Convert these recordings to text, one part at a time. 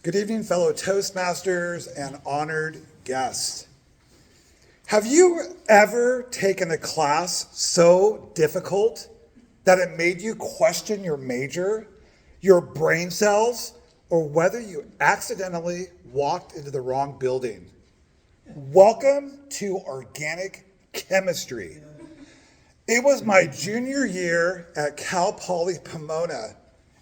Good evening, fellow Toastmasters and honored guests. Have you ever taken a class so difficult that it made you question your major, your brain cells, or whether you accidentally walked into the wrong building? Welcome to organic chemistry. It was my junior year at Cal Poly Pomona,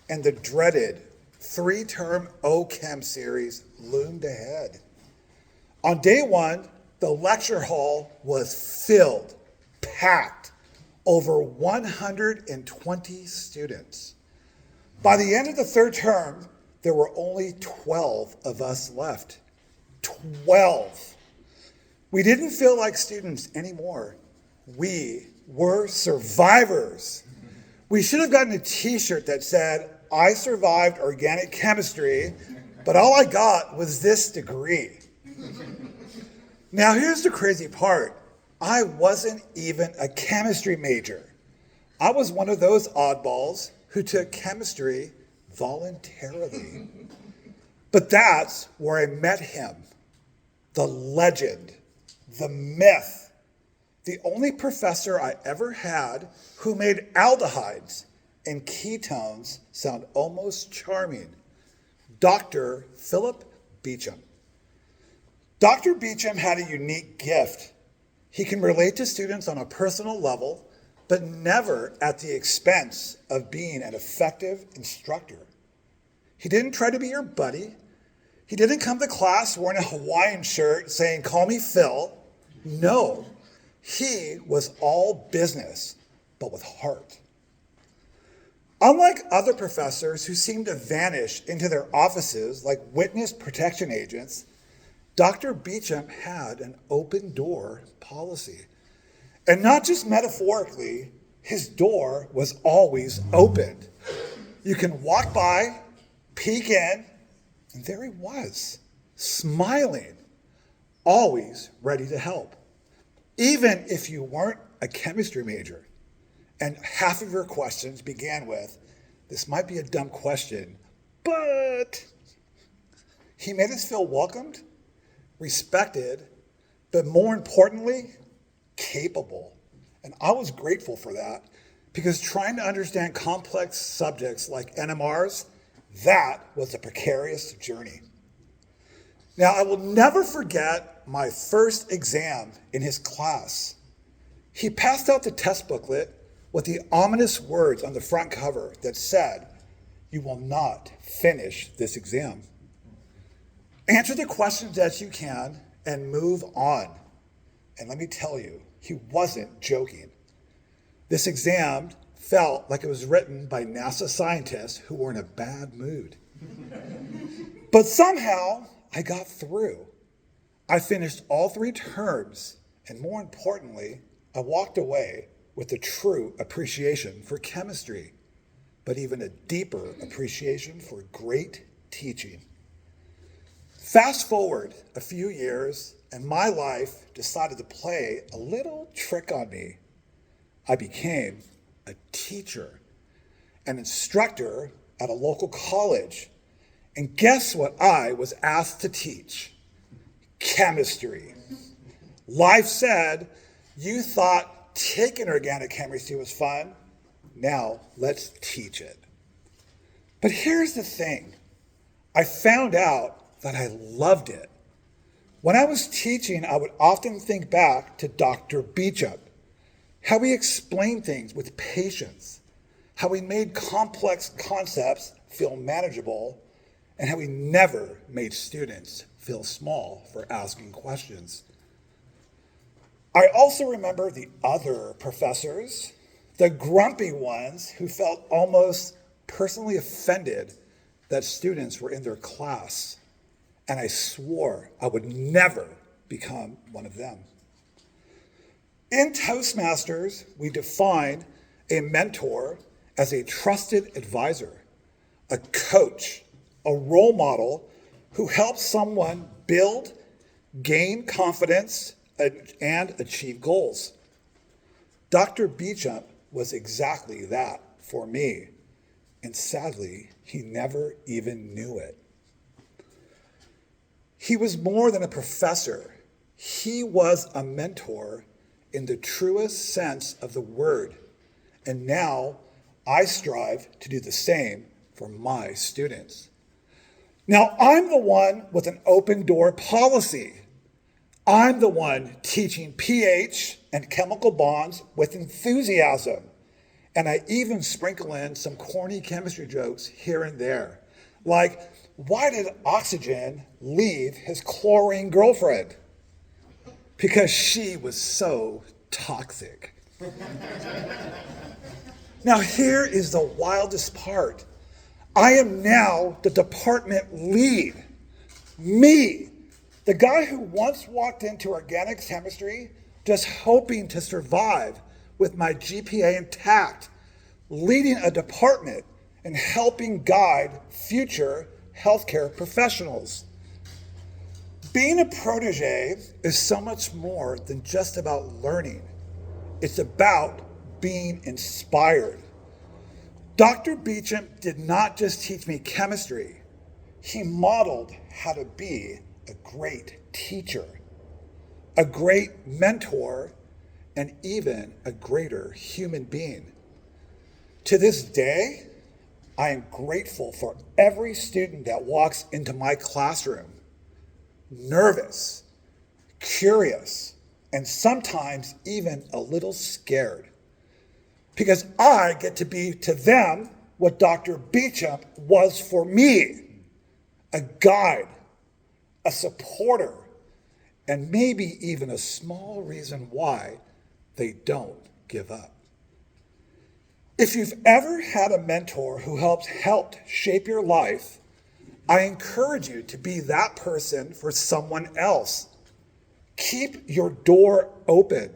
and the dreaded three-term OChem series loomed ahead. On day one, the lecture hall was filled, packed, over 120 students. By the end of the third term, there were only 12 of us left. 12. We didn't feel like students anymore. We were survivors. We should have gotten a t-shirt that said, "I survived organic chemistry, but all I got was this degree." Now here's the crazy part. I wasn't even a chemistry major. I was one of those oddballs who took chemistry voluntarily. But that's where I met him, the legend, the myth, the only professor I ever had who made aldehydes and ketones sound almost charming, Dr. Philip Beecham. Dr. Beecham had a unique gift. He can relate to students on a personal level, but never at the expense of being an effective instructor. He didn't try to be your buddy. He didn't come to class wearing a Hawaiian shirt saying, "Call me Phil." No, he was all business, but with heart. Unlike other professors who seem to vanish into their offices like witness protection agents, Dr. Beecham had an open door policy. And not just metaphorically, his door was always open. You can walk by, peek in, and there he was, smiling, always ready to help. Even if you weren't a chemistry major, and half of your questions began with, "This might be a dumb question, but..." He made us feel welcomed, respected, but more importantly, capable. And I was grateful for that, because trying to understand complex subjects like NMRs, that was a precarious journey. Now, I will never forget my first exam in his class. He passed out the test booklet with the ominous words on the front cover that said, "You will not finish this exam. Answer the questions as you can and move on." And let me tell you, he wasn't joking. This exam felt like it was written by NASA scientists who were in a bad mood. But somehow I got through. I finished all three terms, and more importantly, I walked away with a true appreciation for chemistry, but even a deeper appreciation for great teaching. Fast forward a few years, and my life decided to play a little trick on me. I became a teacher, an instructor at a local college. And guess what I was asked to teach? Chemistry. Life said, "You thought taking organic chemistry was fun. Now let's teach it." But here's the thing. I found out that I loved it. When I was teaching, I would often think back to Dr. Beecham, how he explained things with patience, how he made complex concepts feel manageable, and how he never made students feel small for asking questions. I also remember the other professors, the grumpy ones who felt almost personally offended that students were in their class. And I swore I would never become one of them. In Toastmasters, we define a mentor as a trusted advisor, a coach, a role model who helps someone build, gain confidence, and achieve goals. Dr. Beecham was exactly that for me, and sadly, he never even knew it. He was more than a professor. He was a mentor in the truest sense of the word. And now I strive to do the same for my students. Now, I'm the one with an open door policy. I'm the one teaching pH and chemical bonds with enthusiasm. And I even sprinkle in some corny chemistry jokes here and there. Like, why did oxygen leave his chlorine girlfriend? Because she was so toxic. Now, here is the wildest part. I am now the department lead. Me, the guy who once walked into organic chemistry just hoping to survive with my GPA intact, leading a department and helping guide future healthcare professionals. Being a protege is so much more than just about learning. It's about being inspired. Dr. Beecham did not just teach me chemistry. He modeled how to be a great teacher, a great mentor, and even a greater human being. To this day, I am grateful for every student that walks into my classroom, nervous, curious, and sometimes even a little scared. Because I get to be to them what Dr. Beecham was for me, a guide, a supporter, and maybe even a small reason why they don't give up. If you've ever had a mentor who helped shape your life, I encourage you to be that person for someone else. Keep your door open,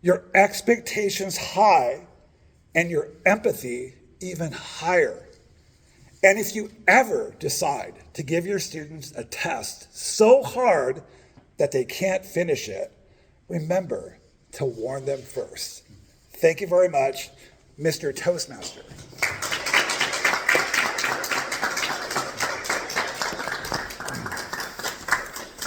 your expectations high, and your empathy even higher. And if you ever decide to give your students a test so hard that they can't finish it, remember to warn them first. Thank you very much, Mr. Toastmaster.